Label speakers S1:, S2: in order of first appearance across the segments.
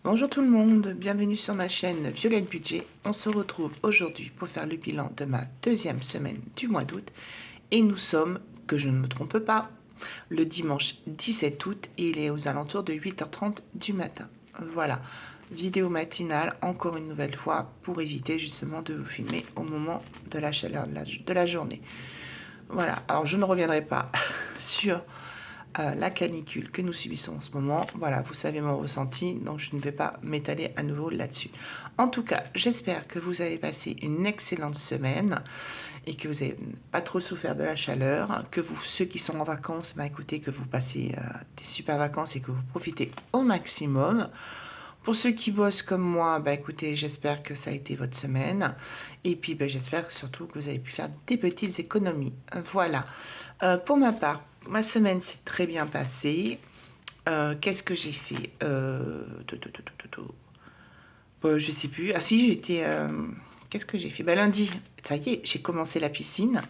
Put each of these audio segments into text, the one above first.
S1: Bonjour tout le monde, bienvenue sur ma chaîne Violette Budget. On se retrouve aujourd'hui pour faire le bilan de ma deuxième semaine du mois d'août. Et nous sommes, que je ne me trompe pas, le dimanche 17 août et il est aux alentours de 8h30 du matin. Voilà, vidéo matinale encore une nouvelle fois pour éviter justement de vous filmer au moment de la chaleur de la journée. Voilà, alors je ne reviendrai pas sur la canicule que nous subissons en ce moment. Voilà, vous savez mon ressenti, donc je ne vais pas m'étaler à nouveau là-dessus. En tout cas, j'espère que vous avez passé une excellente semaine et que vous n'avez pas trop souffert de la chaleur, que vous, ceux qui sont en vacances, bah écoutez, que vous passez des super vacances et que vous profitez au maximum. Pour ceux qui bossent comme moi, bah écoutez, j'espère que ça a été votre semaine. Et puis bah, j'espère surtout que vous avez pu faire des petites économies. Voilà. Pour ma part, ma semaine s'est très bien passée. Qu'est-ce que j'ai fait je sais plus. Ah si, j'étais... Qu'est-ce que j'ai fait lundi, ça y est, j'ai commencé la piscine.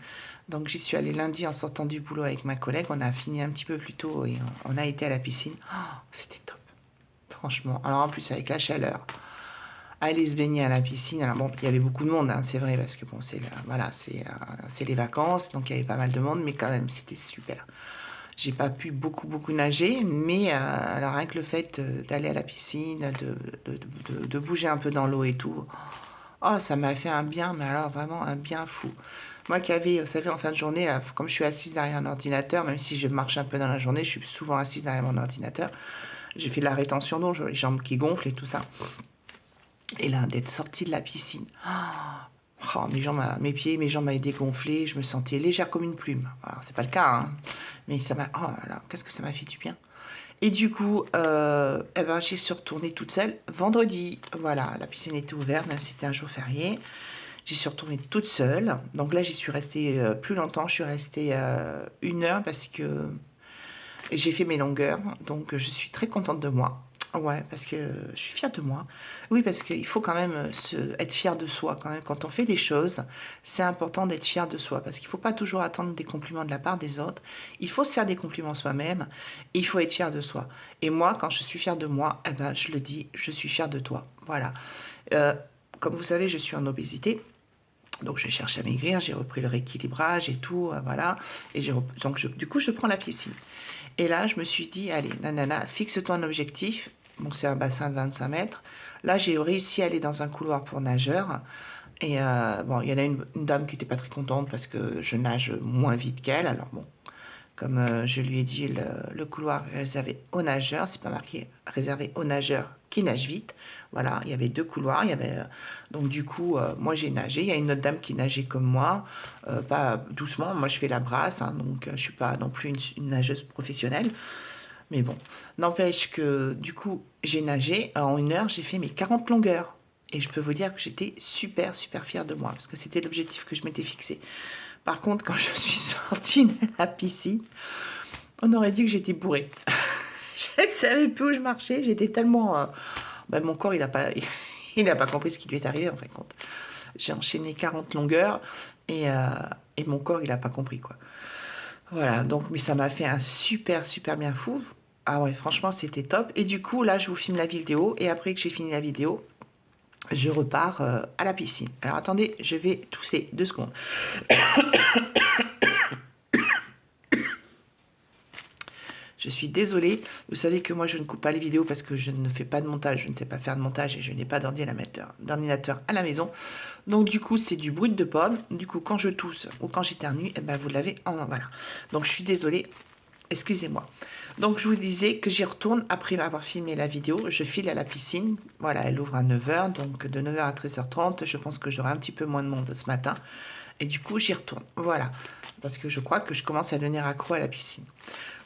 S1: Donc j'y suis allée lundi en sortant du boulot avec ma collègue. On a fini un petit peu plus tôt et on a été à la piscine. Oh, c'était top. Franchement. Alors en plus avec la chaleur. Aller se baigner à la piscine. Alors bon, il y avait beaucoup de monde, hein, c'est vrai, parce que bon, voilà, c'est les vacances, donc il y avait pas mal de monde, mais quand même, c'était super. J'ai pas pu beaucoup nager, mais alors rien que le fait d'aller à la piscine, de bouger un peu dans l'eau et tout, oh, ça m'a fait un bien, mais alors vraiment un bien fou. Moi qui avais, vous savez, en fin de journée, là, comme je suis assise derrière un ordinateur, même si je marche un peu dans la journée, je suis souvent assise derrière mon ordinateur, j'ai fait de la rétention d'eau, j'ai les jambes qui gonflent et tout ça. Et là, d'être sortie de la piscine, oh, mes pieds, mes jambes m'avaient dégonflé, je me sentais légère comme une plume. Alors, c'est pas le cas, hein, mais ça m'a... Oh là là, qu'est-ce que ça m'a fait du bien. Et du coup, j'y suis retournée toute seule vendredi. Voilà, la piscine était ouverte, même si c'était un jour férié. J'y suis retournée toute seule. Donc là, j'y suis restée plus longtemps. Je suis restée 1 heure parce que j'ai fait mes longueurs. Donc je suis très contente de moi. Ouais, parce que je suis fière de moi. Oui, parce qu'il faut quand même être fier de soi. Quand même, quand on fait des choses, c'est important d'être fier de soi. Parce qu'il ne faut pas toujours attendre des compliments de la part des autres. Il faut se faire des compliments soi-même. Et il faut être fier de soi. Et moi, quand je suis fière de moi, je le dis, je suis fière de toi. Voilà. Euh, Comme vous savez, je suis en obésité. Donc je cherche à maigrir, j'ai repris le rééquilibrage et tout, voilà. Et du coup, je prends la piscine. Et là, je me suis dit, allez, nanana, fixe-toi un objectif. Donc c'est un bassin de 25 mètres. Là, j'ai réussi à aller dans un couloir pour nageurs. Et bon, il y en a une dame qui n'était pas très contente parce que je nage moins vite qu'elle. Alors bon, comme je lui ai dit, le couloir réservé aux nageurs, c'est pas marqué réservé aux nageurs qui nagent vite. Voilà, il y avait 2 couloirs. Donc du coup, moi j'ai nagé. Il y a une autre dame qui nageait comme moi, pas doucement. Moi je fais la brasse, hein, donc je suis pas non plus une nageuse professionnelle. Mais bon, n'empêche que du coup, j'ai nagé. En 1 heure, j'ai fait mes 40 longueurs. Et je peux vous dire que j'étais super fière de moi, parce que c'était l'objectif que je m'étais fixé. Par contre, quand je suis sortie de la piscine, on aurait dit que j'étais bourrée. Je ne savais plus où je marchais. J'étais tellement... mon corps, il n'a pas, il n'a pas compris ce qui lui est arrivé, en fin de compte. J'ai enchaîné 40 longueurs et mon corps, il n'a pas compris, quoi. Voilà, donc, mais ça m'a fait un super bien fou. Ah ouais, franchement, c'était top. Et du coup, là, je vous filme la vidéo. Et après que j'ai fini la vidéo, je repars à la piscine. Alors, attendez, je vais tousser 2 secondes. Je suis désolée. Vous savez que moi, je ne coupe pas les vidéos parce que je ne fais pas de montage. Je ne sais pas faire de montage et je n'ai pas d'ordinateur à la maison. Donc, du coup, c'est du brut de pomme. Du coup, quand je tousse ou quand j'éternue, eh ben, vous l'avez en... Voilà. Donc, je suis désolée. Excusez-moi. Donc, je vous disais que j'y retourne après avoir filmé la vidéo. Je file à la piscine. Voilà, elle ouvre à 9h. Donc, de 9h à 13h30, je pense que j'aurai un petit peu moins de monde ce matin. Et du coup, j'y retourne. Voilà. Parce que je crois que je commence à devenir accro à la piscine.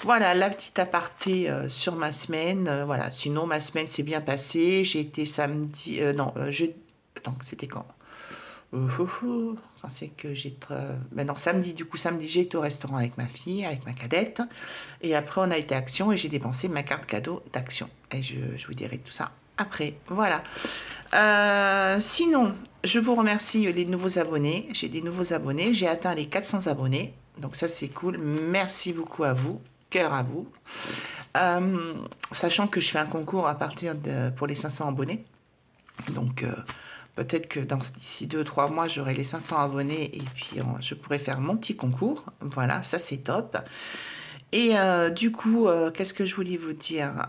S1: Voilà, la petite aparté sur ma semaine. Voilà, sinon, ma semaine s'est bien passée. J'ai été samedi... Attends, c'était quand c'est que non, samedi, du coup, samedi, j'ai été au restaurant avec ma fille, avec ma cadette. Et après, on a été à Action et j'ai dépensé ma carte cadeau d'Action. Et je vous dirai tout ça après. Voilà. Sinon, je vous remercie les nouveaux abonnés. J'ai des nouveaux abonnés. J'ai atteint les 400 abonnés. Donc ça, c'est cool. Merci beaucoup à vous. Cœur à vous. Sachant que je fais un concours à partir de pour les 500 abonnés. Donc, peut-être que d'ici 2 ou 3 mois, j'aurai les 500 abonnés et puis je pourrai faire mon petit concours. Voilà, ça c'est top. Et du coup, qu'est-ce que je voulais vous dire?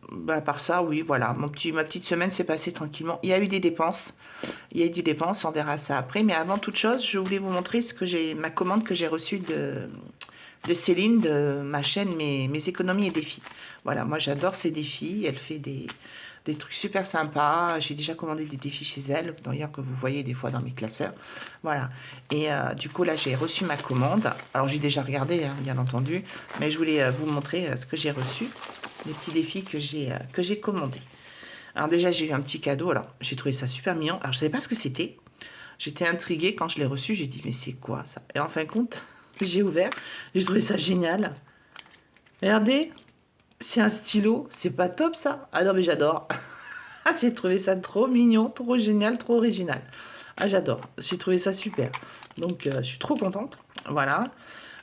S1: Bah, à part ça, oui, voilà, ma petite semaine s'est passée tranquillement. Il y a eu des dépenses, il y a eu des dépenses, on verra ça après. Mais avant toute chose, je voulais vous montrer ma commande que j'ai reçue de Céline, de ma chaîne mes économies et défis. Voilà, moi j'adore ces défis, elle fait des trucs super sympas. J'ai déjà commandé des défis chez elle, d'ailleurs que vous voyez des fois dans mes classeurs. Voilà, et du coup là j'ai reçu ma commande. Alors j'ai déjà regardé, hein, bien entendu, mais je voulais vous montrer ce que j'ai reçu, les petits défis que j'ai commandés. Alors déjà j'ai eu un petit cadeau, alors j'ai trouvé ça super mignon. Alors je savais pas ce que c'était, j'étais intriguée quand je l'ai reçu, j'ai dit mais c'est quoi ça? Et en fin de compte, j'ai ouvert, j'ai trouvé ça génial. Regardez, c'est un stylo, c'est pas top ça? Ah non mais j'adore. J'ai trouvé ça trop mignon, trop génial, trop original. Ah j'adore, j'ai trouvé ça super. Donc je suis trop contente. Voilà.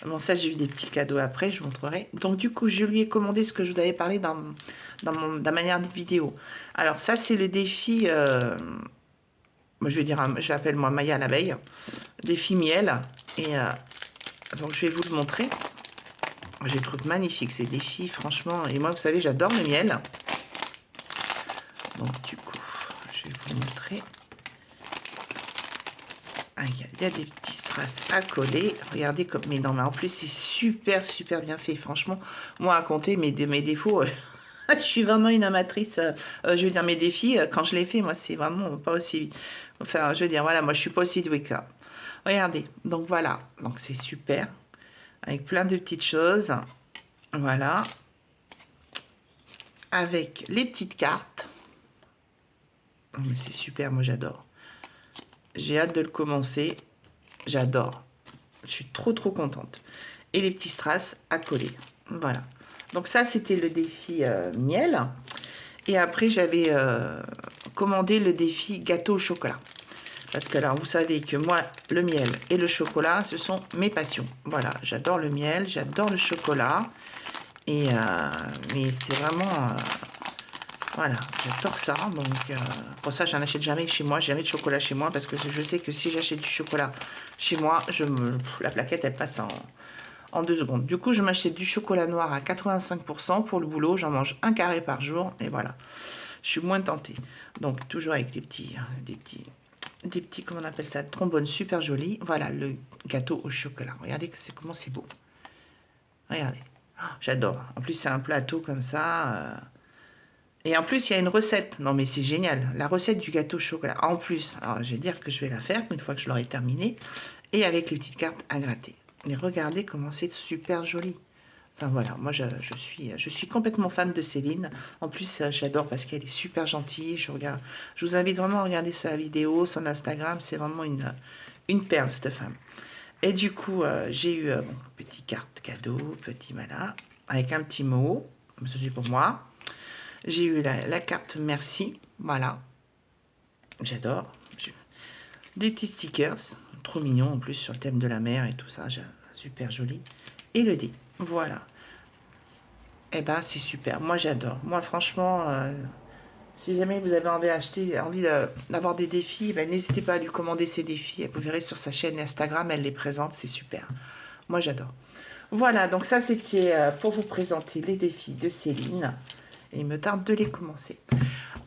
S1: Bon ça j'ai eu des petits cadeaux après, je vous montrerai. Donc du coup je lui ai commandé ce que je vous avais parlé dans la manière de vidéo. Alors ça c'est le défi, je vais dire, je l'appelle moi Maya l'abeille. Défi miel. Et donc je vais vous le montrer. Je les trouve magnifiques ces défis, franchement. Et moi, vous savez, j'adore le miel. Donc, du coup, je vais vous montrer. Ah, il y a des petits strass à coller. Regardez comme... Mais non, mais en plus, c'est super, super bien fait. Franchement, moi, à compter mes défauts... je suis vraiment une amatrice. Je veux dire, mes défis, quand je les fais, moi, c'est vraiment pas aussi... Enfin, je veux dire, voilà, moi, je suis pas aussi douée que ça. Regardez. Donc, voilà. Donc, c'est super. Avec plein de petites choses. Voilà. Avec les petites cartes. C'est super, moi j'adore. J'ai hâte de le commencer. J'adore. Je suis trop trop contente. Et les petits strass à coller. Voilà. Donc ça, c'était le défi miel. Et après, j'avais commandé le défi gâteau au chocolat. Parce que là, vous savez que moi, le miel et le chocolat, ce sont mes passions. Voilà, j'adore le miel, j'adore le chocolat. Et mais c'est vraiment... voilà, j'adore ça. Donc, pour ça, j'en achète jamais chez moi. Jamais de chocolat chez moi. Parce que je sais que si j'achète du chocolat chez moi, la plaquette, elle passe en 2 secondes. Du coup, je m'achète du chocolat noir à 85% pour le boulot. J'en mange un carré par jour. Et voilà, je suis moins tentée. Donc, toujours avec des petits, comment on appelle ça, trombones super jolis. Voilà, le gâteau au chocolat. Regardez comment c'est beau. Regardez. Oh, j'adore. En plus, c'est un plateau comme ça. Et en plus, il y a une recette. Non, mais c'est génial. La recette du gâteau au chocolat. En plus, alors je vais dire que je vais la faire une fois que je l'aurai terminée. Et avec les petites cartes à gratter. Mais regardez comment c'est super joli. Enfin voilà, moi je suis complètement fan de Céline. En plus, j'adore parce qu'elle est super gentille. Je vous invite vraiment à regarder sa vidéo, son Instagram. C'est vraiment une perle, cette femme. Et du coup, j'ai eu petite carte cadeau, petit voilà, avec un petit mot. Ceci pour moi. J'ai eu la carte merci, voilà. J'adore. Des petits stickers, trop mignons en plus sur le thème de la mer et tout ça, super joli. Et le dé, voilà. Et ben c'est super, moi j'adore. Moi franchement, si jamais vous avez envie d'avoir des défis, ben, n'hésitez pas à lui commander ces défis. Vous verrez sur sa chaîne Instagram, elle les présente, c'est super. Moi j'adore. Voilà, donc ça c'était pour vous présenter les défis de Céline. Et il me tarde de les commencer.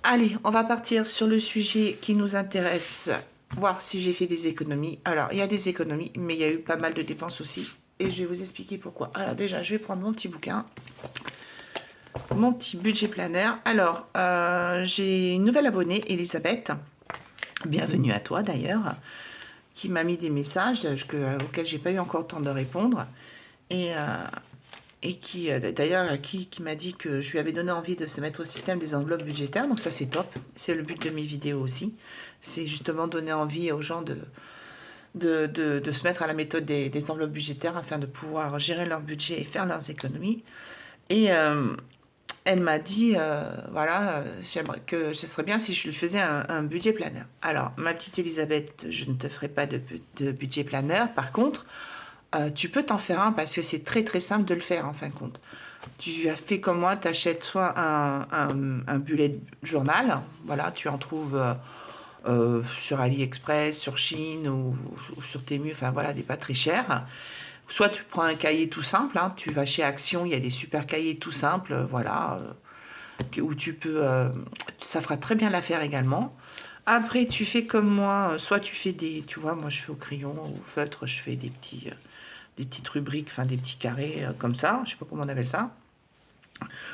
S1: Allez, on va partir sur le sujet qui nous intéresse. Voir si j'ai fait des économies. Alors, il y a des économies, mais il y a eu pas mal de dépenses aussi. Et je vais vous expliquer pourquoi. Alors déjà, je vais prendre mon petit bouquin. Mon petit budget planner. Alors, j'ai une nouvelle abonnée, Elisabeth. Bienvenue à toi d'ailleurs. Qui m'a mis des messages auxquels j'ai pas eu encore le temps de répondre. Et qui, d'ailleurs, qui m'a dit que je lui avais donné envie de se mettre au système des enveloppes budgétaires. Donc ça, c'est top. C'est le but de mes vidéos aussi. C'est justement donner envie aux gens de se mettre à la méthode des enveloppes budgétaires afin de pouvoir gérer leur budget et faire leurs économies. Et elle m'a dit, voilà, que ce serait bien si je lui faisais un budget planner. Alors, ma petite Elisabeth, je ne te ferai pas de budget planner. Par contre, tu peux t'en faire un parce que c'est très très simple de le faire en fin de compte. Tu as fait comme moi, tu achètes soit un bullet journal, voilà, tu en trouves sur AliExpress, sur Chine ou sur Temu, enfin voilà, des pas très chers. Soit tu prends un cahier tout simple, hein, tu vas chez Action, il y a des super cahiers tout simples, voilà, où tu peux, ça fera très bien l'affaire également. Après, tu fais comme moi, soit tu fais des, tu vois, moi je fais au crayon, au feutre, je fais des petites rubriques, enfin des petits carrés comme ça, je sais pas comment on appelle ça.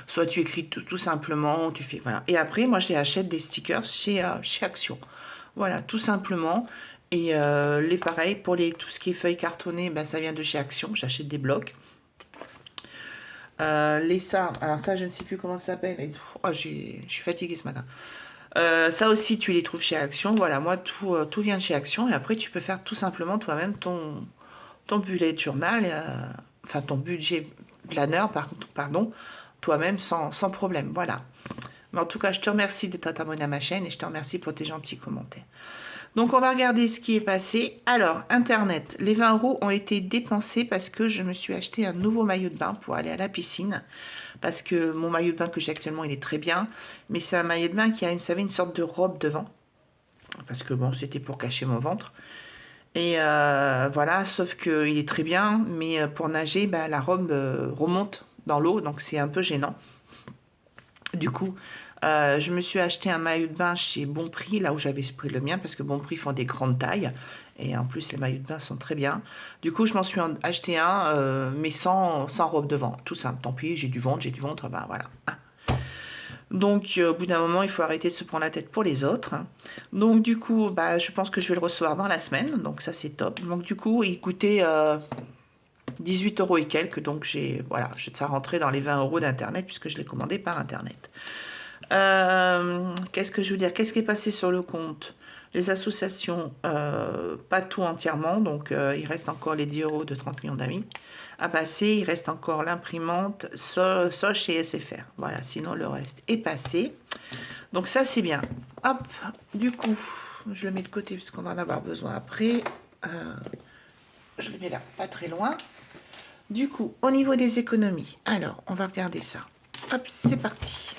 S1: Soit tu écris tout simplement, tu fais, voilà. Et après, moi je les achète des stickers chez Action. Voilà, tout simplement. Et les pareils, pour tout ce qui est feuilles cartonnées, ben, ça vient de chez Action, j'achète des blocs. Ça, alors ça, je ne sais plus comment ça s'appelle. Oh, je suis fatiguée ce matin. Ça aussi, tu les trouves chez Action. Voilà, moi, tout vient de chez Action. Et après, tu peux faire tout simplement toi-même ton bullet journal, enfin ton budget planner, pardon, toi-même sans problème. Voilà. Mais en tout cas, je te remercie de t'être abonné à ma chaîne et je te remercie pour tes gentils commentaires. Donc, on va regarder ce qui est passé. Alors, Internet, les 20 € ont été dépensés parce que je me suis acheté un nouveau maillot de bain pour aller à la piscine. Parce que mon maillot de bain que j'ai actuellement, il est très bien. Mais c'est un maillot de bain qui a, vous savez, une sorte de robe devant. Parce que bon, c'était pour cacher mon ventre. Et voilà, sauf qu'il est très bien. Mais pour nager, bah, la robe remonte dans l'eau. Donc, c'est un peu gênant. Du coup, je me suis acheté un maillot de bain chez Bonprix, là où j'avais pris le mien, parce que Bonprix font des grandes tailles. Et en plus, les maillots de bain sont très bien. Du coup, je m'en suis acheté un, mais sans robe devant. Tout simple. Tant pis, j'ai du ventre, ben voilà. Donc, au bout d'un moment, il faut arrêter de se prendre la tête pour les autres. Donc, du coup, bah, je pense que je vais le recevoir dans la semaine. Donc, ça, c'est top. Donc, du coup, il coûtait 18 € et quelques. Donc, voilà, ça rentrait dans les 20 € d'Internet, puisque je l'ai commandé par Internet. Qu'est-ce que je veux dire? Qu'est-ce qui est passé sur le compte? Les associations, pas tout entièrement, donc il reste encore les 10 € de 30 millions d'amis à passer. Il reste encore l'imprimante, Soch et SFR. Voilà, sinon le reste est passé. Donc ça, c'est bien. Hop, du coup, je le mets de côté puisqu'on va en avoir besoin après. Je le mets là, pas très loin. Du coup, au niveau des économies, alors, on va regarder ça. Hop, c'est parti.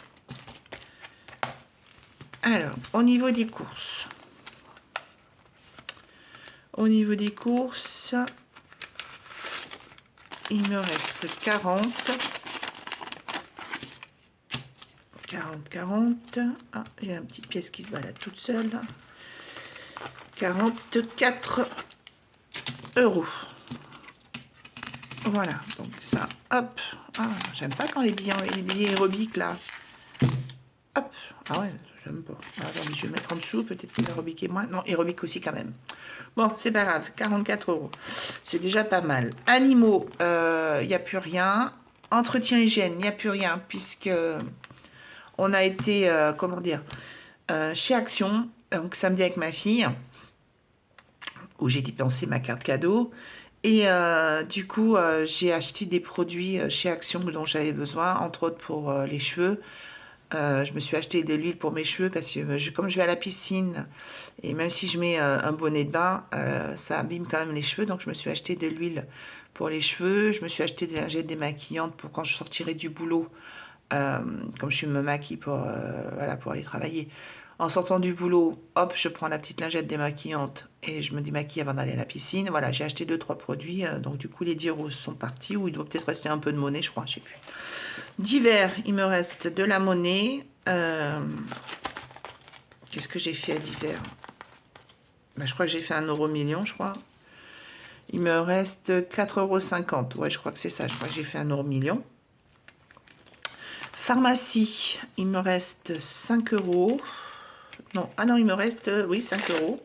S1: Alors, au niveau des courses, il me reste 40. Ah, il y a une petite pièce qui se balade toute seule. 44 €. Voilà, donc ça, hop. Ah, j'aime pas quand les billets aérobiques, là. Hop. Ah ouais, j'aime pas. Attendez, je vais le mettre en dessous, peut-être que l'aérobic est moins. Non, aérobic aussi quand même. Bon, c'est pas grave, 44 €. C'est déjà pas mal. Animaux, il n'y a plus rien. Entretien hygiène, il n'y a plus rien, puisque on a été, comment dire, chez Action, donc samedi avec ma fille, où j'ai dépensé ma carte cadeau. Et du coup, j'ai acheté des produits chez Action dont j'avais besoin, entre autres pour les cheveux. Je me suis acheté de l'huile pour mes cheveux parce que comme je vais à la piscine et même si je mets un bonnet de bain, ça abîme quand même les cheveux. Donc je me suis acheté de l'huile pour les cheveux. Je me suis acheté des lingettes démaquillantes pour quand je sortirai du boulot, comme je me maquille voilà, pour aller travailler. En sortant du boulot, hop, je prends la petite lingette démaquillante et je me démaquille avant d'aller à la piscine. Voilà, j'ai acheté 2-3 produits. Donc du coup, les 10 € sont partis. Ou il doit peut-être rester un peu de monnaie, je crois, je sais plus. Divers, il me reste de la monnaie. Qu'est-ce que j'ai fait à divers? Ben, je crois que j'ai fait 1 € million, je crois. Il me reste 4,50 €. Ouais, je crois que c'est ça. Je crois que j'ai fait 1 € million. Pharmacie, il me reste 5 €. Non, ah non, il me reste, oui, 5 €.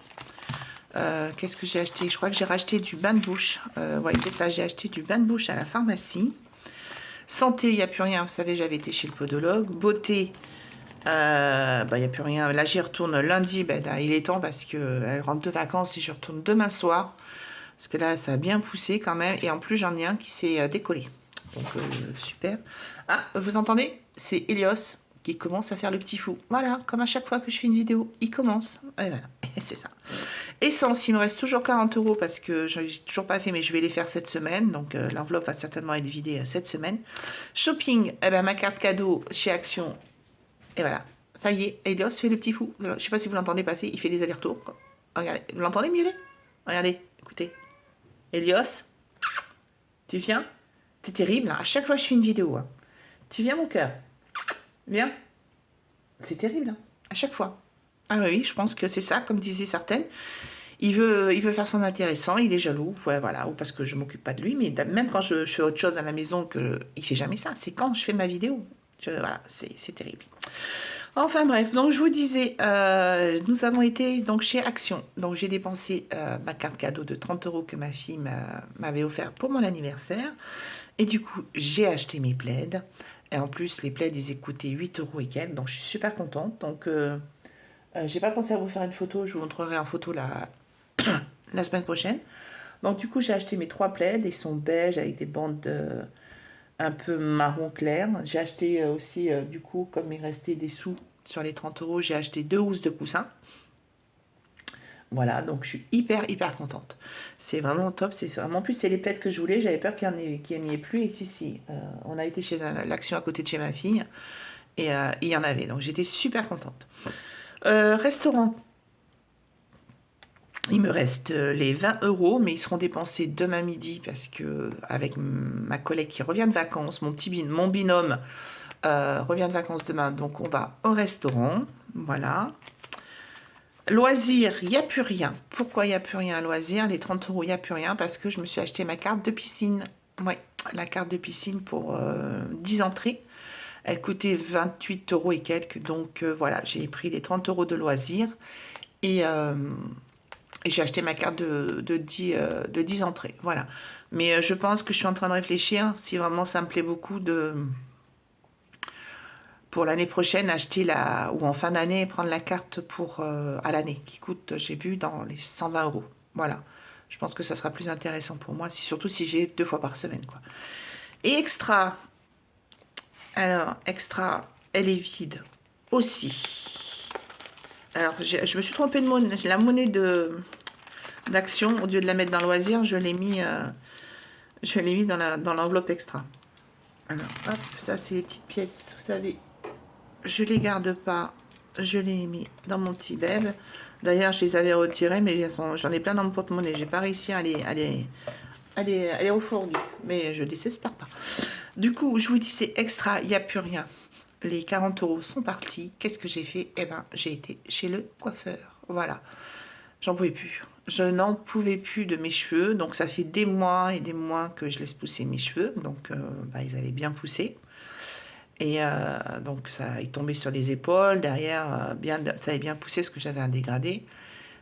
S1: Qu'est-ce que j'ai acheté? Je crois que j'ai racheté du bain de bouche. Ouais, c'est ça, j'ai acheté du bain de bouche à la pharmacie. Santé, il n'y a plus rien. Vous savez, j'avais été chez le podologue. Beauté, il n'y a plus rien. Là, j'y retourne lundi. Là, il est temps parce qu'elle rentre de vacances et je retourne demain soir. Parce que là, ça a bien poussé quand même. Et en plus, j'en ai un qui s'est décollé. Donc, super. Ah, vous entendez? C'est Helios qui commence à faire le petit fou. Voilà, comme à chaque fois que je fais une vidéo, il commence. Et voilà, c'est ça. Essence, il me reste toujours 40 € parce que je n'ai toujours pas fait, mais je vais les faire cette semaine. Donc, l'enveloppe va certainement être vidée cette semaine. Shopping, eh ben, ma carte cadeau chez Action. Et voilà. Ça y est, Elios fait le petit fou. Je ne sais pas si vous l'entendez passer, il fait des allers-retours. Regardez, vous l'entendez, Mireille? Regardez, écoutez. Elios, tu viens? T'es terrible, hein. À chaque fois je fais une vidéo. Hein. Tu viens, mon cœur? Viens. C'est terrible, hein. À chaque fois. Ah oui, je pense que c'est ça, comme disaient certaines. Il veut faire son intéressant, il est jaloux, ouais, voilà, ou parce que je m'occupe pas de lui, mais même quand je fais autre chose à la maison, il fait jamais ça. C'est quand je fais ma vidéo. Voilà, c'est terrible. Enfin bref, donc je vous disais, nous avons été donc chez Action. Donc j'ai dépensé ma carte cadeau de 30 € que ma fille m'avait offert pour mon anniversaire. Et du coup, j'ai acheté mes plaids. Et en plus, les plaids, ils coûtaient 8 € et quelques. Donc je suis super contente. Donc j'ai pas pensé à vous faire une photo. Je vous montrerai en photo la semaine prochaine. Donc du coup, j'ai acheté mes 3 plaids. Ils sont beige avec des bandes un peu marron clair. J'ai acheté aussi, du coup, comme il restait des sous sur les 30 €, j'ai acheté 2 housses de coussins. Voilà, donc je suis hyper contente. C'est vraiment top. C'est vraiment, en plus, c'est les plaids que je voulais. J'avais peur qu'il n'y ait plus. Et si, on a été chez l'Action à côté de chez ma fille. Et il y en avait. Donc j'étais super contente. Restaurant. Il me reste les 20 €, mais ils seront dépensés demain midi parce que avec ma collègue qui revient de vacances, mon binôme revient de vacances demain, donc on va au restaurant. Voilà. Loisirs, il n'y a plus rien. Pourquoi il n'y a plus rien à loisirs? Les 30 €, il n'y a plus rien parce que je me suis acheté ma carte de piscine. Oui, la carte de piscine pour 10 entrées. Elle coûtait 28 € et quelques. Donc voilà, j'ai pris les 30 € de loisirs et j'ai acheté ma carte de 10 entrées. Voilà. Mais je pense que je suis en train de réfléchir, si vraiment ça me plaît beaucoup, pour l'année prochaine, acheter ou en fin d'année, prendre la carte à l'année, qui coûte, j'ai vu, dans les 120 €. Voilà. Je pense que ça sera plus intéressant pour moi, surtout si j'ai 2 fois par semaine, quoi. Et extra. Alors, extra, elle est vide aussi. Alors, je me suis trompée de monnaie. La monnaie d'Action, au lieu de la mettre dans le loisir, je l'ai mis dans l'enveloppe extra. Alors, hop, ça, c'est les petites pièces, vous savez. Je les garde pas. Je les ai mis dans mon petit beb. D'ailleurs, je les avais retirés, mais j'en ai plein dans mon porte-monnaie. J'ai pas réussi à les refourguer. Mais je désespère pas. Du coup, je vous dis, c'est extra. Il n'y a plus rien. Les 40 € sont partis. Qu'est-ce que j'ai fait? Eh ben, j'ai été chez le coiffeur. Voilà. J'en pouvais plus. Je n'en pouvais plus de mes cheveux. Donc, ça fait des mois et des mois que je laisse pousser mes cheveux. Donc, ils avaient bien poussé. Et donc, ça est tombé sur les épaules. Derrière, ça avait bien poussé parce que j'avais un dégradé.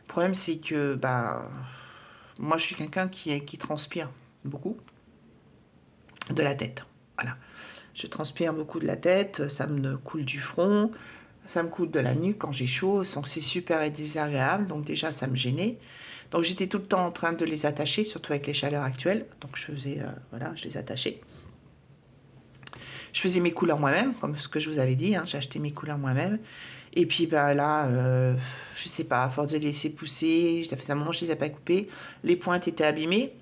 S1: Le problème, c'est que moi, je suis quelqu'un qui transpire beaucoup de la tête. Voilà. Je transpire beaucoup de la tête. Ça me coule du front. Ça me coule de la nuque quand j'ai chaud. Donc, c'est super désagréable. Donc, déjà, ça me gênait. Donc, j'étais tout le temps en train de les attacher, surtout avec les chaleurs actuelles. Donc, je faisais, voilà, je les attachais. Je faisais mes couleurs moi-même, comme ce que je vous avais dit, hein, j'ai acheté mes couleurs moi-même. Et puis là, je sais pas, à force de les laisser pousser, ça fait un moment que je les ai pas coupées, les pointes étaient abîmées.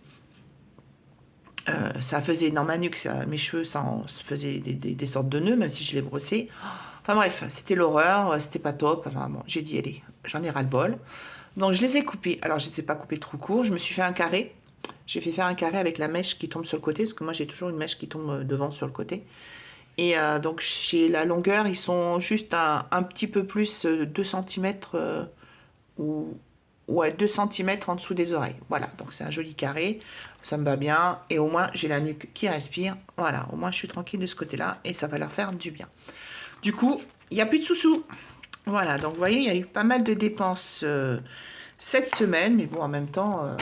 S1: Ça faisait dans ma nuque, mes cheveux, ça faisait des sortes de nœuds, même si je les brossais. Enfin bref, c'était l'horreur, c'était pas top. Enfin bon, j'ai dit, allez, j'en ai ras-le-bol. Donc je les ai coupés. Alors je ne les ai pas coupés trop court, je me suis fait un carré. J'ai fait faire un carré avec la mèche qui tombe sur le côté, parce que moi j'ai toujours une mèche qui tombe devant sur le côté. Et donc chez la longueur, ils sont juste un petit peu plus 2 cm ou ouais, 2 cm en dessous des oreilles. Voilà, donc c'est un joli carré, ça me va bien. Et au moins, j'ai la nuque qui respire. Voilà, au moins, je suis tranquille de ce côté-là et ça va leur faire du bien. Du coup, il n'y a plus de sous-sous. Voilà, donc vous voyez, il y a eu pas mal de dépenses cette semaine. Mais bon, en même temps...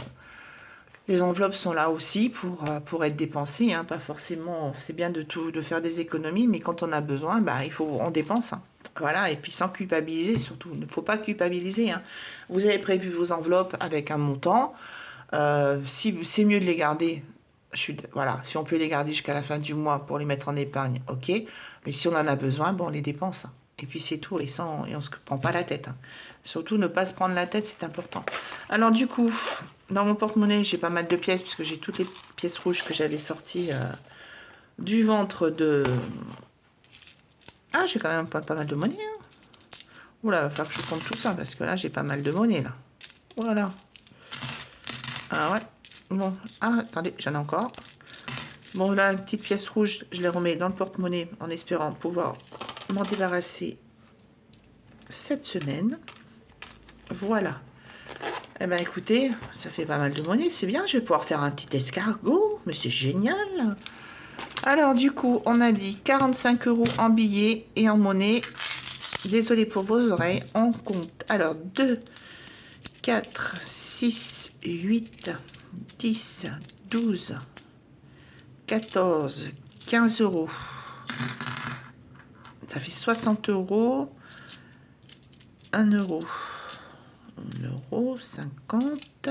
S1: les enveloppes sont là aussi pour être dépensées, hein, pas forcément, c'est bien de faire des économies, mais quand on a besoin, on dépense. Hein. Voilà, et puis sans culpabiliser surtout, il ne faut pas culpabiliser. Hein. Vous avez prévu vos enveloppes avec un montant, si c'est mieux de les garder, voilà, si on peut les garder jusqu'à la fin du mois pour les mettre en épargne, ok, mais si on en a besoin, on les dépense. Hein. Et puis c'est tout, et on se prend pas la tête. Hein. Surtout ne pas se prendre la tête, c'est important. Alors du coup, dans mon porte-monnaie, j'ai pas mal de pièces, puisque j'ai toutes les pièces rouges que j'avais sorties du ventre de... Ah, j'ai quand même pas mal de monnaie. Hein. Oula, il va falloir que je compte tout ça, parce que là, j'ai pas mal de monnaie, là. Voilà. Ah ouais. Bon, ah, attendez, j'en ai encore. Bon, là, une petite pièce rouge, je les remets dans le porte-monnaie en espérant pouvoir m'en débarrasser cette semaine. Voilà. Eh ben, écoutez, ça fait pas mal de monnaie, c'est bien. Je vais pouvoir faire un petit escargot, mais c'est génial. Alors, du coup, on a dit 45 € en billets et en monnaie. Désolé pour vos oreilles, on compte. Alors, 2, 4, 6, 8, 10, 12, 14, 15 €. Ça fait 60 €. 1 €. 1 €, 50.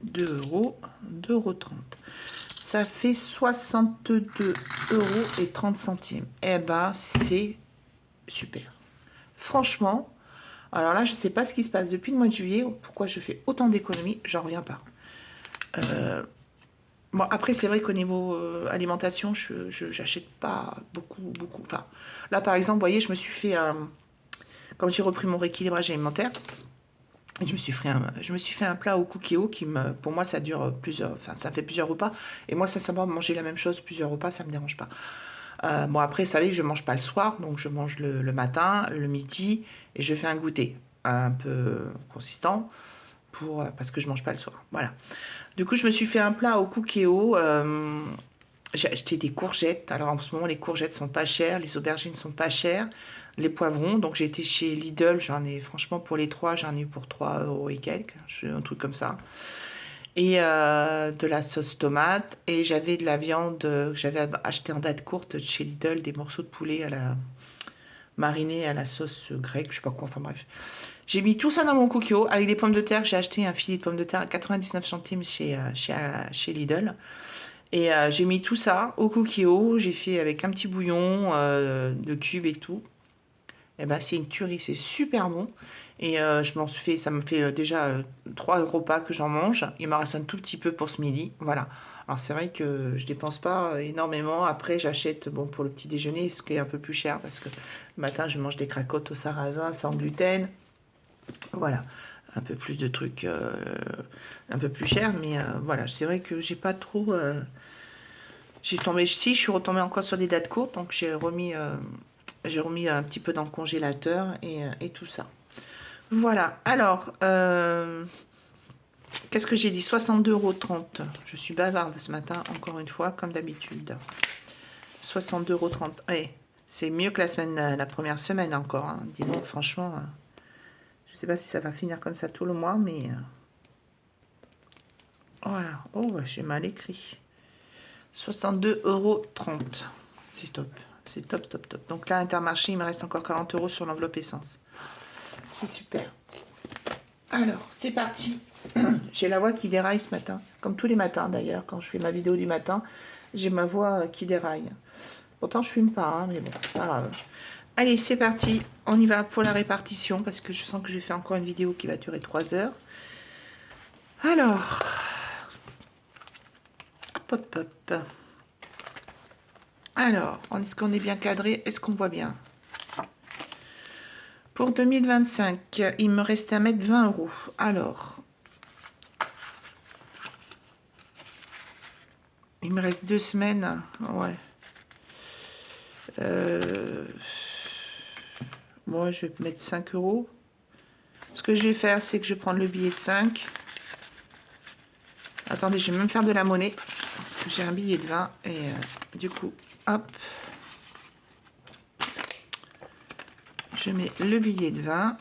S1: 2 €. 2 € 30. Ça fait 62,30 €. Eh ben, c'est super. Franchement, alors là, je ne sais pas ce qui se passe depuis le mois de juillet. Pourquoi je fais autant d'économies, j'en reviens pas. Bon, après, c'est vrai qu'au niveau alimentation, je n'achète pas beaucoup. Enfin, là, par exemple, vous voyez, je me suis fait quand j'ai repris mon rééquilibrage alimentaire, je me suis fait un plat au cookéo qui pour moi, ça dure ça fait plusieurs repas. Et moi, ça va manger la même chose plusieurs repas, ça me dérange pas. Bon, après, vous savez, je mange pas le soir, donc je mange le matin, le midi, et je fais un goûter un peu consistant parce que je mange pas le soir. Voilà. Du coup, je me suis fait un plat au cookéo. J'ai acheté des courgettes. Alors, en ce moment, les courgettes sont pas chères, les aubergines sont pas chères, les poivrons. Donc, j'ai été chez Lidl. Franchement, pour les 3, j'en ai eu pour 3 € et quelques. Un truc comme ça. Et de la sauce tomate. Et j'avais de la viande que j'avais acheté en date courte chez Lidl, des morceaux de poulet marinés à la sauce grecque, je sais pas quoi, enfin bref. J'ai mis tout ça dans mon cookéo avec des pommes de terre. J'ai acheté un filet de pommes de terre à 99 centimes chez Lidl. Et j'ai mis tout ça au cookéo. J'ai fait avec un petit bouillon de cubes et tout. Et ben, c'est une tuerie, c'est super bon. Et ça me fait déjà 3 repas que j'en mange. Il m'en reste un tout petit peu pour ce midi. Voilà. Alors c'est vrai que je dépense pas énormément. Après, j'achète pour le petit déjeuner, ce qui est un peu plus cher parce que le matin, je mange des cracottes au sarrasin sans gluten. Voilà. Un peu plus de trucs un peu plus cher. Mais voilà, c'est vrai que j'ai pas trop... je suis retombée encore sur des dates courtes. Donc j'ai remis un petit peu dans le congélateur et tout ça. Voilà, alors, qu'est-ce que j'ai dit? 62,30 €. Je suis bavarde ce matin, encore une fois, comme d'habitude. 62,30 €. Ouais, c'est mieux que la première semaine encore. Hein. Dis donc, franchement, je ne sais pas si ça va finir comme ça tout le mois, mais... voilà. Oh, bah, j'ai mal écrit. 62,30 €. C'est top. C'est top, top, top. Donc là, Intermarché, il me reste encore 40 € sur l'enveloppe essence. C'est super. Alors, c'est parti. J'ai la voix qui déraille ce matin. Comme tous les matins d'ailleurs, quand je fais ma vidéo du matin, j'ai ma voix qui déraille. Pourtant, je fume pas, hein, mais bon, c'est pas grave. Allez, c'est parti. On y va pour la répartition, parce que je sens que je vais faire encore une vidéo qui va durer 3 heures. Alors, hop, hop, hop. Alors, est-ce qu'on est bien cadré? Est-ce qu'on voit bien? Pour 2025, il me restait à mettre 20 €. Alors, il me reste 2 semaines. Ouais. Moi, je vais mettre 5 €. Ce que je vais faire, c'est que je vais prendre le billet de 5. Attendez, je vais même faire de la monnaie. Parce que j'ai un billet de 20. Et du coup, hop. Je mets le billet de 20.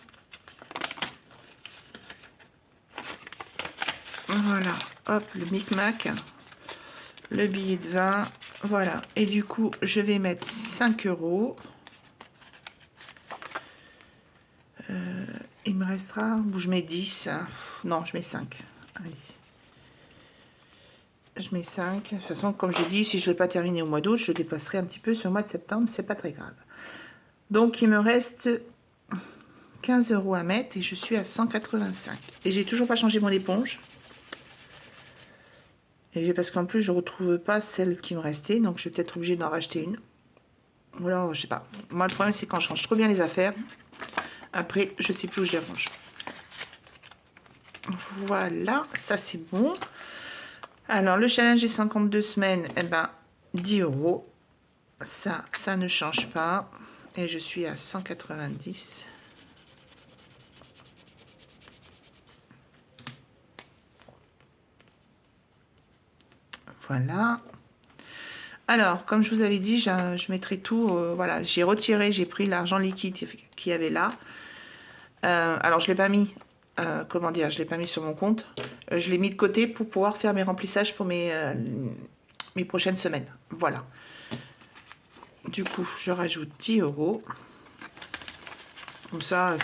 S1: Voilà. Hop, le micmac. Le billet de 20. Voilà. Et du coup, je vais mettre 5 €. Il me restera... Ou je mets 10. Non, je mets 5. Allez. Je mets 5. De toute façon, comme je dis, si je ne vais pas terminer au mois d'août, je dépasserai un petit peu sur le mois de septembre. C'est pas très grave. Donc, il me reste 15 € à mettre et je suis à 185. Et j'ai toujours pas changé mon éponge. Et parce qu'en plus, je retrouve pas celle qui me restait. Donc, je vais peut-être obligée d'en racheter une. Ou alors, je sais pas. Moi, le problème, c'est quand je range trop bien les affaires. Après, je sais plus où je les range. Voilà, ça c'est bon. Alors, le challenge des 52 semaines, eh ben, 10 €. Ça ne change pas. Et je suis à 190. Voilà. Alors, comme je vous avais dit, je mettrai tout. Voilà, j'ai retiré, j'ai pris l'argent liquide qu'il y avait là. Alors, je ne l'ai pas mis. Comment dire, je l'ai pas mis sur mon compte. Je l'ai mis de côté pour pouvoir faire mes remplissages pour mes prochaines semaines. Voilà. Du coup, je rajoute 10 €. Comme ça,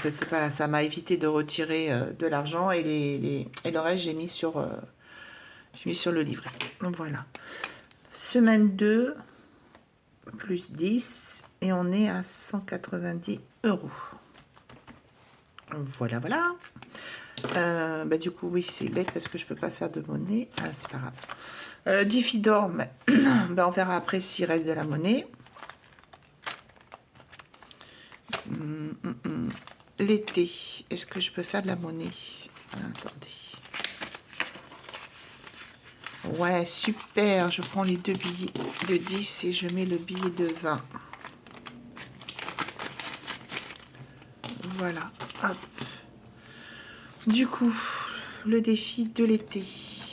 S1: ça m'a évité de retirer de l'argent et le reste, j'ai mis sur le livret. Donc voilà. Semaine 2, plus 10, et on est à 190 €. Voilà, voilà. Bah, du coup, oui, c'est bête parce que je peux pas faire de monnaie. Ah, c'est pas grave. Diffidor, bah, on verra après s'il reste de la monnaie. L'été, est-ce que je peux faire de la monnaie? Attendez. Ouais, super. Je prends les 2 billets de 10 et je mets le billet de 20. Voilà. Hop. Du coup, le défi de l'été.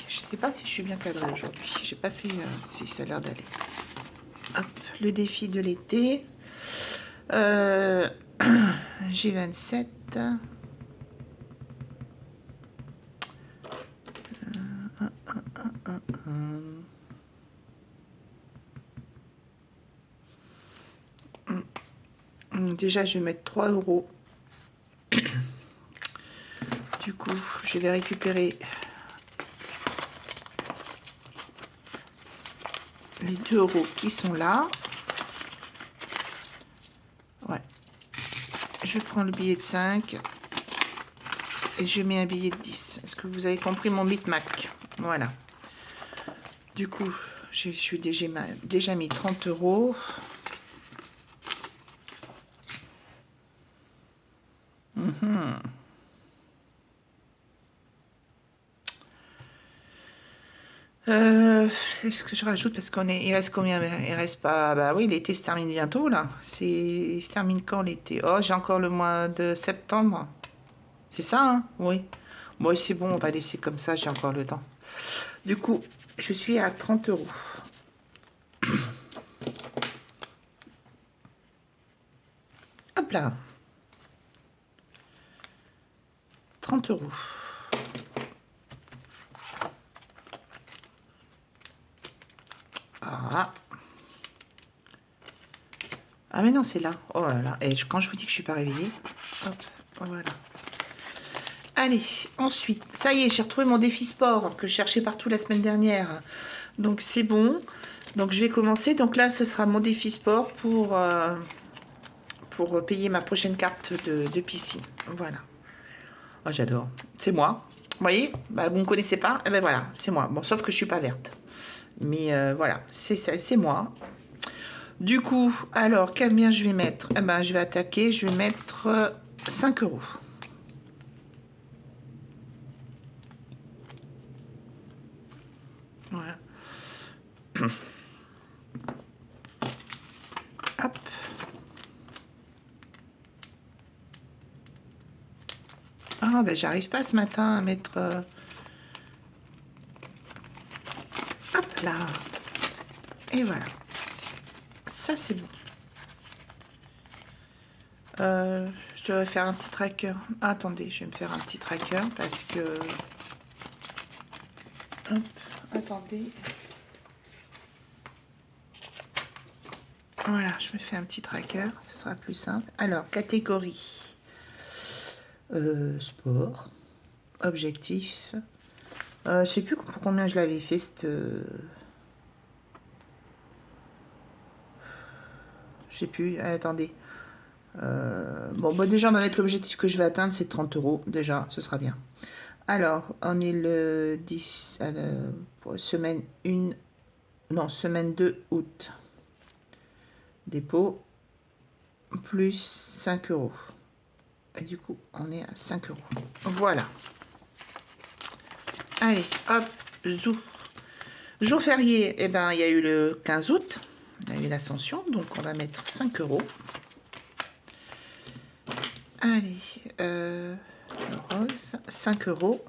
S1: Je sais pas si je suis bien cadrée aujourd'hui. J'ai pas fait si ça a l'air d'aller. Hop, le défi de l'été. J'ai 27. Déjà, je vais mettre 3 €. Du coup, je vais récupérer les 2 € qui sont là. Ouais. Je prends le billet de 5 et je mets un billet de 10. Est-ce que vous avez compris mon micmac? Voilà. Du coup, je suis déjà mis 30 €. Est-ce que je rajoute parce il reste combien? Il reste pas. Bah oui, l'été se termine bientôt là. Il se termine quand l'été? Oh, j'ai encore le mois de septembre. C'est ça, hein? Oui. Bon, c'est bon, on va laisser comme ça, j'ai encore le temps. Du coup, je suis à 30 €. Hop là. 30 €. Ah. Ah mais non, c'est là. Oh là là. Et quand je vous dis que je suis pas réveillée, hop, voilà. Allez, ensuite, ça y est, j'ai retrouvé mon défi sport que je cherchais partout la semaine dernière. Donc c'est bon. Donc je vais commencer. Donc là, ce sera mon défi sport pour payer ma prochaine carte de piscine. Voilà. Oh, j'adore. C'est moi. Vous voyez, bah, vous ne me connaissez pas. Eh ben voilà, c'est moi. Bon, sauf que je suis pas verte. Mais voilà, c'est moi. Du coup, alors, combien je vais mettre? Eh ben, je vais attaquer. Je vais mettre 5 €. Voilà. Hop. Ah, ben, j'arrive pas ce matin à mettre... Hop là. Et voilà. Ça, c'est bon. Je devrais faire un petit tracker. Ah, attendez, je vais me faire un petit tracker parce que... Hop, attendez. Voilà, je me fais un petit tracker, ce sera plus simple. Alors, catégorie. Sport. Objectif. Je sais plus pour combien je l'avais fait, cette... Je sais plus, attendez. Bon, bah déjà, on va mettre l'objectif que je vais atteindre, c'est 30 euros. Déjà, ce sera bien. Alors, on est le 10... semaine 1... Non, semaine 2 août. Dépôt. Plus 5 euros. Et du coup, on est à 5 euros. Voilà. Allez, hop, zou. Jour férié, eh ben, il y a eu le 15 août. Il y a eu l'Ascension, donc on va mettre 5 euros. Allez, rose, 5 euros.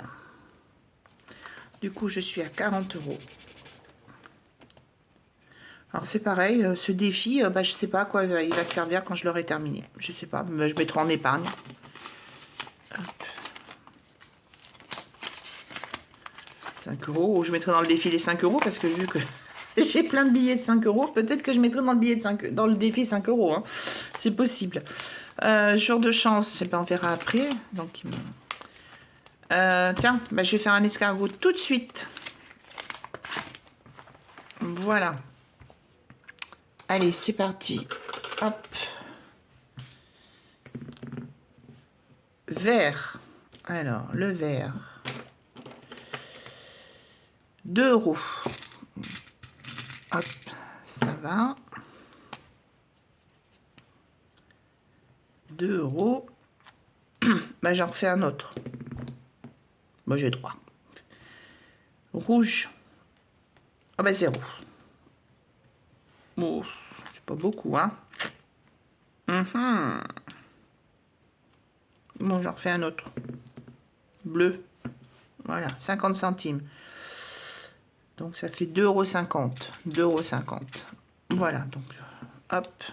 S1: Du coup, je suis à 40 euros. Alors, c'est pareil, ce défi, bah, je sais pas à quoi il va servir quand je l'aurai terminé. Je sais pas, bah, je mettrai en épargne. Hop. 5 euros, ou je mettrai dans le défi des 5 euros, parce que vu que j'ai plein de billets de 5 euros, peut-être que je mettrai dans le, billet de 5, dans le défi 5 euros. Hein. C'est possible. Jour de chance, je sais pas, on verra après. Donc, tiens, bah, je vais faire un escargot tout de suite. Voilà. Allez, c'est parti. Hop. Vert. Alors, le vert. 2 euros. Hop, ça va. 2 euros. Bah, j'en refais un autre. Moi, j'ai 3. Rouge. Ah bah 0. Bon, c'est pas beaucoup, hein. Bon, j'en refais un autre. Bleu. Voilà, 50 centimes. Donc, ça fait 2,50 €. 2,50 €. Voilà, donc, hop.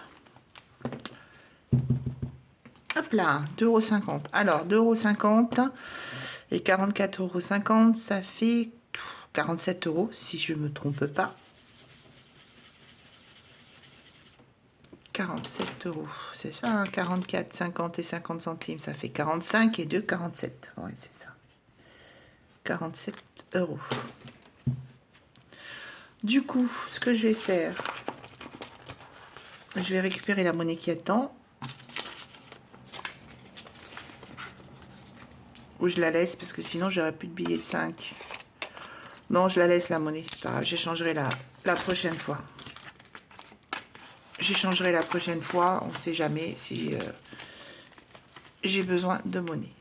S1: Hop là, 2,50 €. Alors, 2,50 € et 44,50 €, ça fait 47 €, si je ne me trompe pas. 47 €, c'est ça, hein, 44, 50 et 50 centimes, ça fait 45 et 2, 47. Oui, c'est ça. 47 €. Du coup, ce que je vais faire, je vais récupérer la monnaie qui attend. Ou je la laisse, parce que sinon, j'aurai plus de billets de 5. Non, je la laisse, la monnaie. C'est pas grave, j'échangerai la prochaine fois. J'échangerai la prochaine fois. On ne sait jamais si j'ai besoin de monnaie.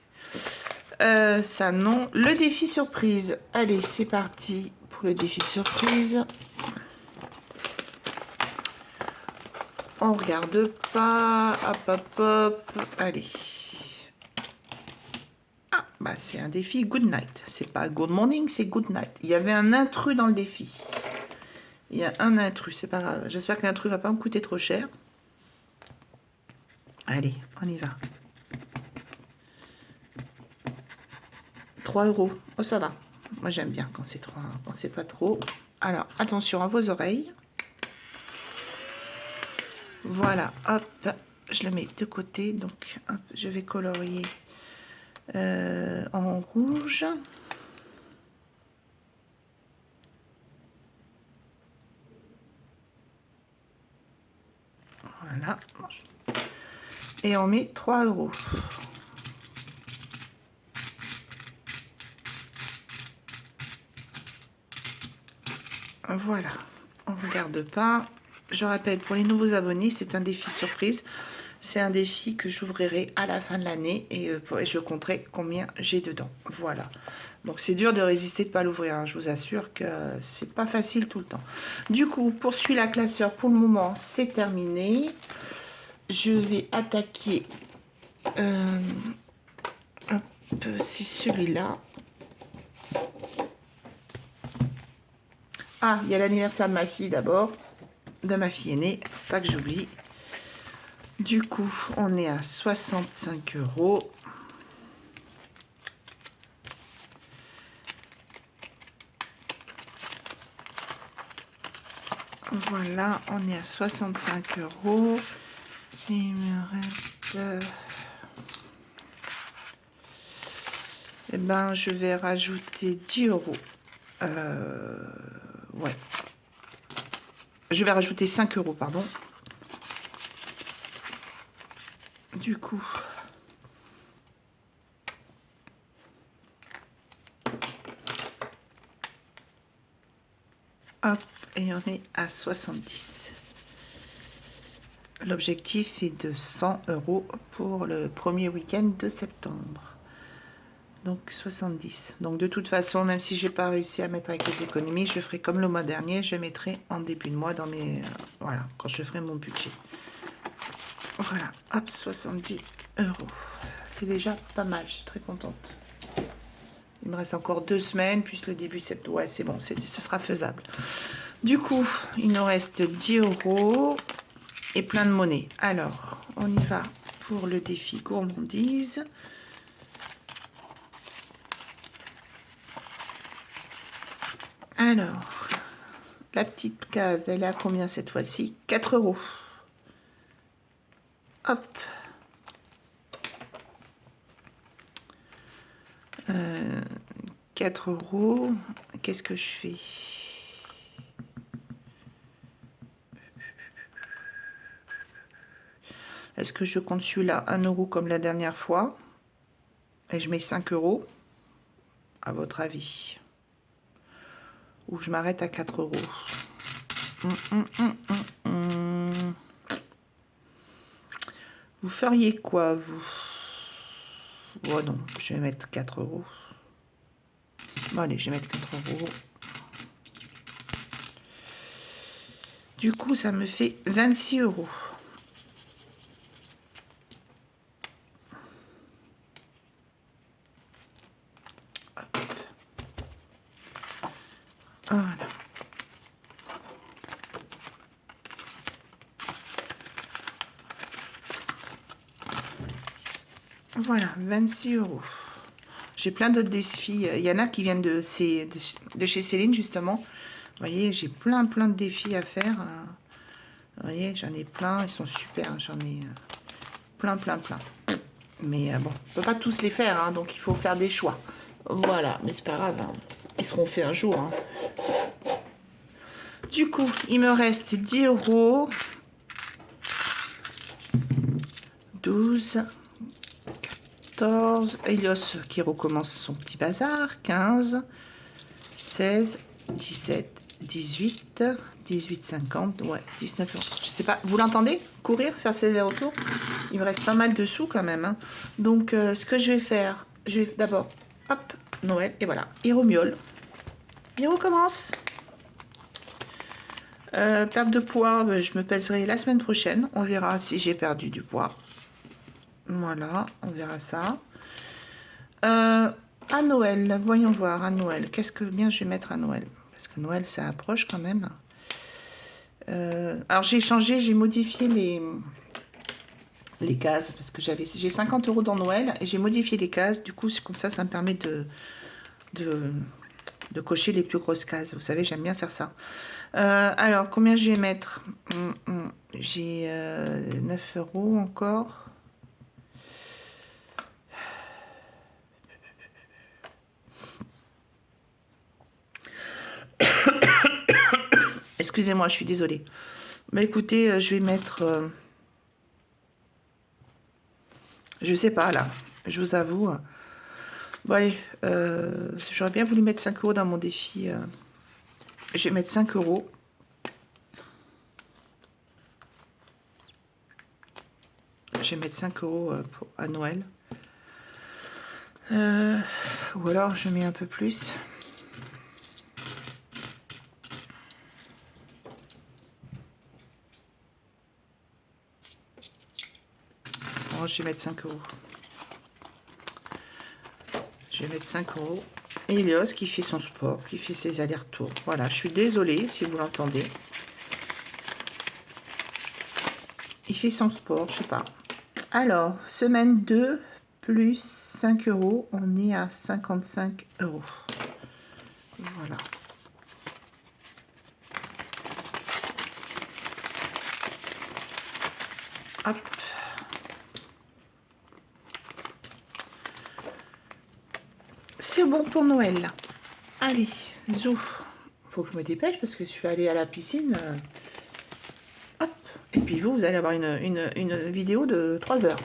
S1: Ça, non. Le défi surprise. Allez, c'est parti pour le défi surprise. On regarde pas. Hop, hop, hop. Allez. Ah, bah c'est un défi good night. C'est pas good morning, c'est good night. Il y avait un intrus dans le défi. Il y a un intrus, c'est pas grave. J'espère que l'intrus va pas me coûter trop cher. Allez, on y va. 3 €. Oh, ça va. Moi, j'aime bien quand c'est 3, quand c'est pas trop. Alors, attention à vos oreilles. Voilà, hop, je le mets de côté. Donc, hop, je vais colorier en rouge. Voilà. Et on met 3 €. Voilà, on ne regarde pas. Je rappelle, pour les nouveaux abonnés, c'est un défi surprise. C'est un défi que j'ouvrirai à la fin de l'année et je compterai combien j'ai dedans. Voilà. Donc c'est dur de résister de ne pas l'ouvrir. Hein. Je vous assure que c'est pas facile tout le temps. Du coup, pour celui-là, classeur, pour le moment, c'est terminé. Je vais attaquer. C'est celui-là. Ah, il y a l'anniversaire de ma fille d'abord. De ma fille aînée. Pas que j'oublie. Du coup, on est à 65 €. Voilà, on est à 65 €. Il me reste... Eh ben, je vais rajouter 10 €. Ouais. Je vais rajouter 5 euros, pardon. Du coup... Hop, et on est à 70. L'objectif est de 100 euros pour le premier week-end de septembre. Donc 70. Donc de toute façon, même si j'ai pas réussi à mettre avec les économies, je ferai comme le mois dernier, je mettrai en début de mois dans mes... voilà, quand je ferai mon budget. Voilà, hop, 70 euros. C'est déjà pas mal, je suis très contente. Il me reste encore 2 semaines, plus le début septembre. Ouais, c'est bon, ce sera faisable. Du coup, il nous reste 10 euros et plein de monnaie. Alors, on y va pour le défi gourmandise. Alors, la petite case, elle est à combien cette fois-ci? 4 euros. Hop. 4 euros. Qu'est-ce que je fais? Est-ce que je compte celui-là 1 euro comme la dernière fois? Et je mets 5 euros? À votre avis? Ou je m'arrête à 4 euros? Vous feriez quoi, vous? Oh non, je vais mettre 4 euros. Bon, allez, je vais mettre 4 euros. Du coup, ça me fait 26 euros. Hop. Voilà. Voilà, 26 euros. J'ai plein d'autres défis. Il y en a qui viennent de chez Céline, justement. Vous voyez, j'ai plein de défis à faire. Vous voyez, j'en ai plein. Ils sont super. J'en ai plein. Mais bon, on ne peut pas tous les faire, hein, donc il faut faire des choix. Voilà, mais c'est pas grave. Hein. Ils seront faits un jour. Hein. Du coup, il me reste 10 euros. 12... 14, Elios qui recommence son petit bazar, 15, 16, 17, 18, 18,50, ouais, 19 euros. Je sais pas, vous l'entendez courir, faire ses allers-retours? Il me reste pas mal de sous quand même. Hein. Donc, ce que je vais faire, je vais d'abord, hop, Noël, et voilà, il remiole. Il recommence. Perte de poids, je me pèserai la semaine prochaine. On verra si j'ai perdu du poids. Voilà, on verra ça. À Noël, voyons voir, à Noël. Qu'est-ce que bien je vais mettre à Noël? Parce que Noël, ça approche quand même. Alors, j'ai changé, j'ai modifié les cases. Parce que j'ai 50 euros dans Noël et j'ai modifié les cases. Du coup, comme ça me permet de cocher les plus grosses cases. Vous savez, j'aime bien faire ça. Alors, combien je vais mettre? J'ai 9 euros encore. Excusez-moi, je suis désolée. Bah écoutez, je vais mettre... je sais pas, là. Je vous avoue. Bon, allez. J'aurais bien voulu mettre 5 euros dans mon défi. Je vais mettre 5 euros. Je vais mettre 5 euros à Noël. Ou alors, je mets un peu plus. Bon, je vais mettre 5 euros. Je vais mettre 5 euros. Et Elios qui fait son sport, qui fait ses allers-retours. Voilà, je suis désolée si vous l'entendez. Il fait son sport, je sais pas. Alors, semaine 2, plus 5 euros, on est à 55 euros. Voilà. Hop. C'est bon pour Noël. Allez, Zou. Faut que je me dépêche parce que je suis allée à la piscine. Hop. Et puis vous allez avoir une vidéo de 3 heures.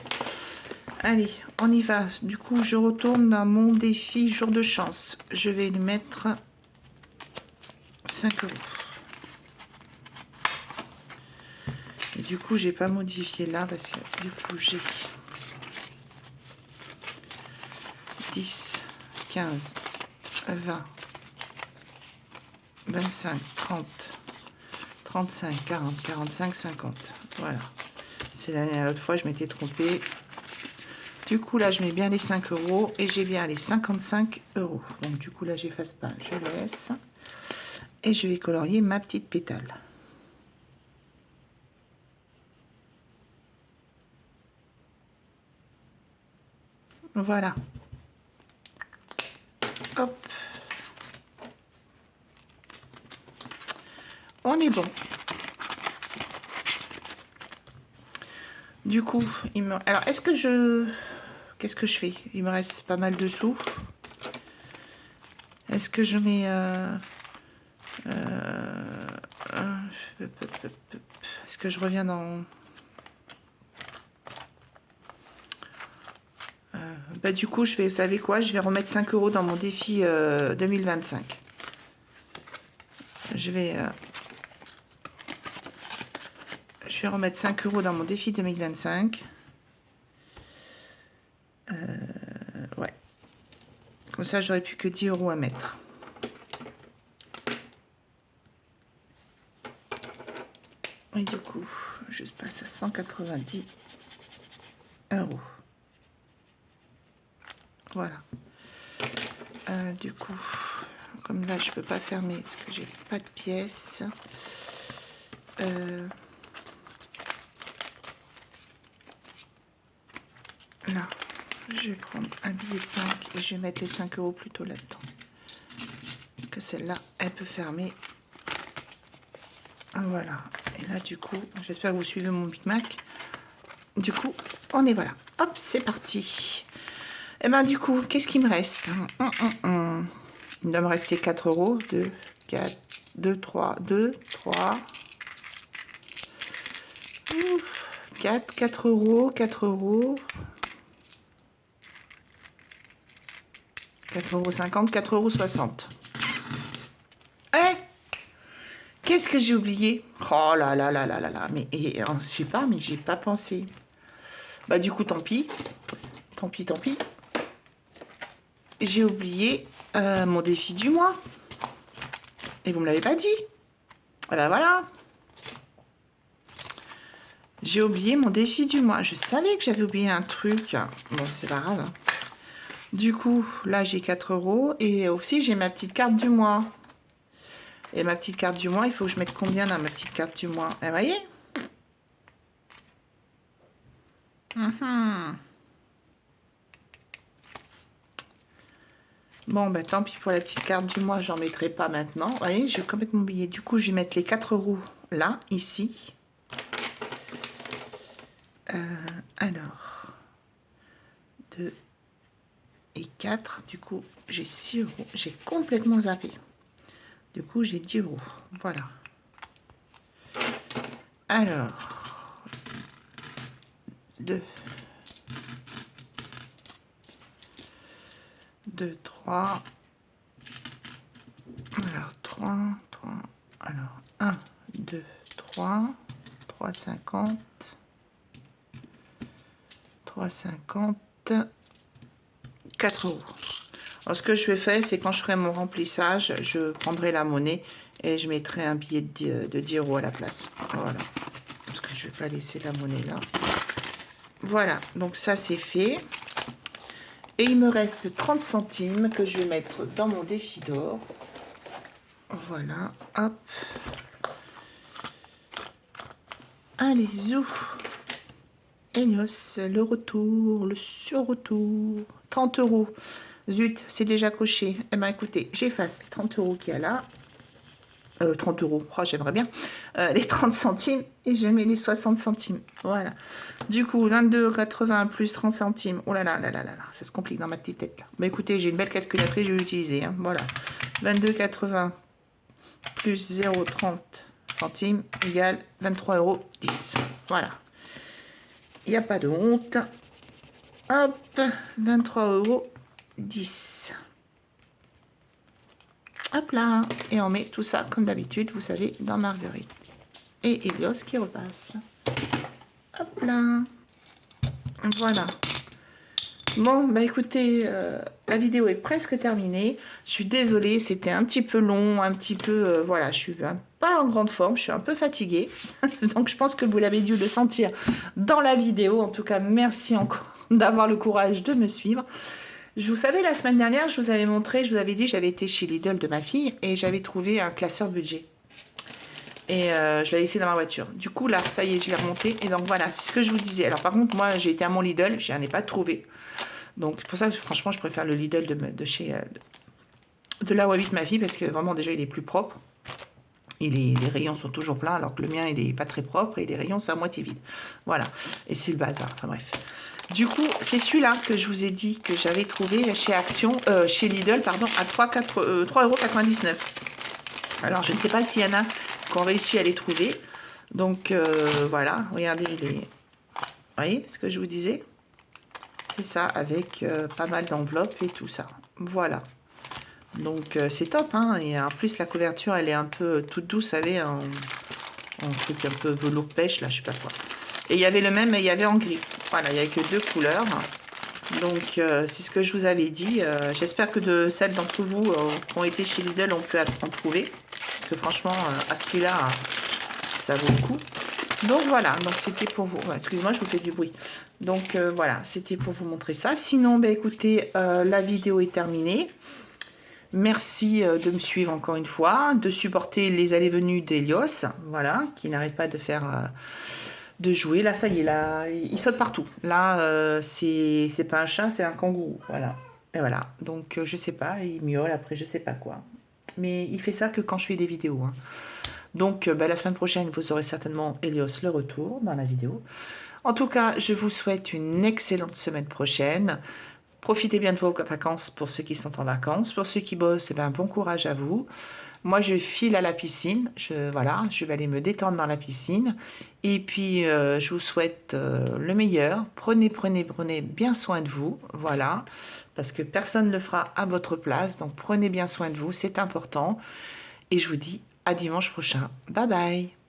S1: Allez, on y va. Du coup, je retourne dans mon défi jour de chance. Je vais lui mettre 5 €. Et du coup, j'ai pas modifié là parce que du coup, j'ai 10, 15, 20, 25, 30, 35, 40, 45, 50. Voilà. C'est l'autre fois, je m'étais trompée. Du coup, là, je mets bien les 5 € et j'ai bien les 55 €. Donc, du coup, là, j'efface pas, je laisse. Et je vais colorier ma petite pétale. Voilà. Hop. On est bon. Du coup, alors, est-ce que je... Qu'est-ce que je fais? Il me reste pas mal de sous. Est-ce que je mets... Est-ce que je reviens dans... Bah, du coup, je vais, vous savez quoi? Je vais remettre 5 € dans mon défi 2025. Je vais remettre 5 € dans mon défi 2025. Ouais. Comme ça, j'aurais plus que 10 € à mettre. Et du coup, je passe à 190 €. Voilà. Du coup, comme là, je peux pas fermer parce que j'ai pas de pièces. Là, je vais prendre un billet de 5 et je vais mettre les 5 € plutôt là-dedans. Parce que celle-là, elle peut fermer. Voilà. Et là, du coup, j'espère que vous suivez mon Big Mac. Du coup, on est voilà. Hop, c'est parti. Et ben du coup, qu'est-ce qu'il me reste? Il doit me rester 4 €. 2, 4, 2, 3, 2, 3. 4, 4 €, 4 €. 4,50 €, 4,60 €. Eh, qu'est-ce que j'ai oublié? Oh là là là là là là. Mais je sais pas, mais j'ai pas pensé. Bah du coup, tant pis. Tant pis, tant pis. J'ai oublié mon défi du mois. Et vous me l'avez pas dit. Ah bah voilà. J'ai oublié mon défi du mois. Je savais que j'avais oublié un truc. Bon, c'est pas grave. Du coup, là, j'ai 4 €. Et aussi, j'ai ma petite carte du mois. Et ma petite carte du mois, il faut que je mette combien dans ma petite carte du mois? Vous voyez? Bon, ben tant pis pour la petite carte du mois, j'en mettrai pas maintenant. Vous voyez, je vais complètement oublier. Du coup, je vais mettre les 4 € là, ici. Alors, 2 et 4. Du coup, j'ai 6 €. J'ai complètement zappé. Du coup, j'ai 10 €. Voilà. Alors, 2, 2, 3. Alors, 3, 3. Alors, 1, 2, 3. 3,50. 3,50. 4 €. Alors, ce que je vais faire, c'est quand je ferai mon remplissage, je prendrai la monnaie et je mettrai un billet de 10 € à la place. Voilà. Parce que je ne vais pas laisser la monnaie là. Voilà. Donc, ça, c'est fait. Et il me reste 30 centimes que je vais mettre dans mon défi d'or. Voilà. Hop. Allez, zou. Helios, le retour, le sur-retour. 30 €. Zut, c'est déjà coché. Eh bien, écoutez, j'efface les 30 € qu'il y a là. 30 euros, oh, j'aimerais bien, les 30 centimes, et je mets les 60 centimes, voilà. Du coup, 22,80 plus 30 centimes, oh là là là là là là, ça se complique dans ma petite tête, là. Bah écoutez, j'ai une belle calculatrice, je vais l'utiliser, hein, voilà. 22,80 plus 0,30 centimes égale 23,10 euros, voilà. Il n'y a pas de honte. Hop, 23,10 euros. Hop là, et on met tout ça comme d'habitude, vous savez, dans Marguerite. Et Helios qui repasse. Hop là. Voilà. Bon, bah écoutez, la vidéo est presque terminée. Je suis désolée, c'était un petit peu long, un petit peu... voilà, je suis pas en grande forme, je suis un peu fatiguée. Donc je pense que vous l'avez dû le sentir dans la vidéo. En tout cas, merci encore d'avoir le courage de me suivre. Vous savez, la semaine dernière, je vous avais montré, je vous avais dit, j'avais été chez Lidl de ma fille et j'avais trouvé un classeur budget. Et je l'avais laissé dans ma voiture. Du coup, là, ça y est, je l'ai remonté. Et donc, voilà, c'est ce que je vous disais. Alors, par contre, moi, j'ai été à mon Lidl, je n'en ai pas trouvé. Donc, pour ça, franchement, je préfère le Lidl de chez... de là où habite ma fille, parce que vraiment, déjà, il est plus propre. Et les rayons sont toujours pleins, alors que le mien, il n'est pas très propre. Et les rayons, c'est à moitié vide. Voilà. Et c'est le bazar. Enfin, bref. Du coup, c'est celui-là que je vous ai dit que j'avais trouvé chez Action, chez Lidl, pardon, à 3,99 €. Alors, je ne sais pas s'il y en a qui ont réussi à les trouver. Donc, voilà, regardez, vous voyez ce que je vous disais? C'est ça, avec pas mal d'enveloppes et tout ça. Voilà. Donc, c'est top, hein. Et en plus, la couverture, elle est un peu toute douce, vous savez, en truc un peu velours pêche, là, je sais pas quoi. Et il y avait le même, mais il y avait en gris. Voilà, il n'y avait que 2 couleurs. Donc, c'est ce que je vous avais dit. J'espère que de celles d'entre vous qui ont été chez Lidl, on peut en trouver. Parce que franchement, à ce prix-là, ça vaut le coup. Donc, voilà. Donc, c'était pour vous. Excusez-moi, je vous fais du bruit. Donc, voilà. C'était pour vous montrer ça. Sinon, bah, écoutez, la vidéo est terminée. Merci de me suivre encore une fois. De supporter les allées-venues d'Helios. Voilà. Qui n'arrête pas de faire... de jouer. Là, ça y est, là, il saute partout. Là, c'est pas un chat, c'est un kangourou. Voilà. Et voilà. Donc, je sais pas, il miaule après, je sais pas quoi. Mais il fait ça que quand je fais des vidéos. Hein. Donc, bah, la semaine prochaine, vous aurez certainement Helios le retour dans la vidéo. En tout cas, je vous souhaite une excellente semaine prochaine. Profitez bien de vos vacances pour ceux qui sont en vacances. Pour ceux qui bossent, eh ben, bon courage à vous. Moi, je file à la piscine. Voilà, je vais aller me détendre dans la piscine. Et puis, je vous souhaite le meilleur. Prenez bien soin de vous. Voilà, parce que personne ne le fera à votre place. Donc, prenez bien soin de vous, c'est important. Et je vous dis à dimanche prochain. Bye bye.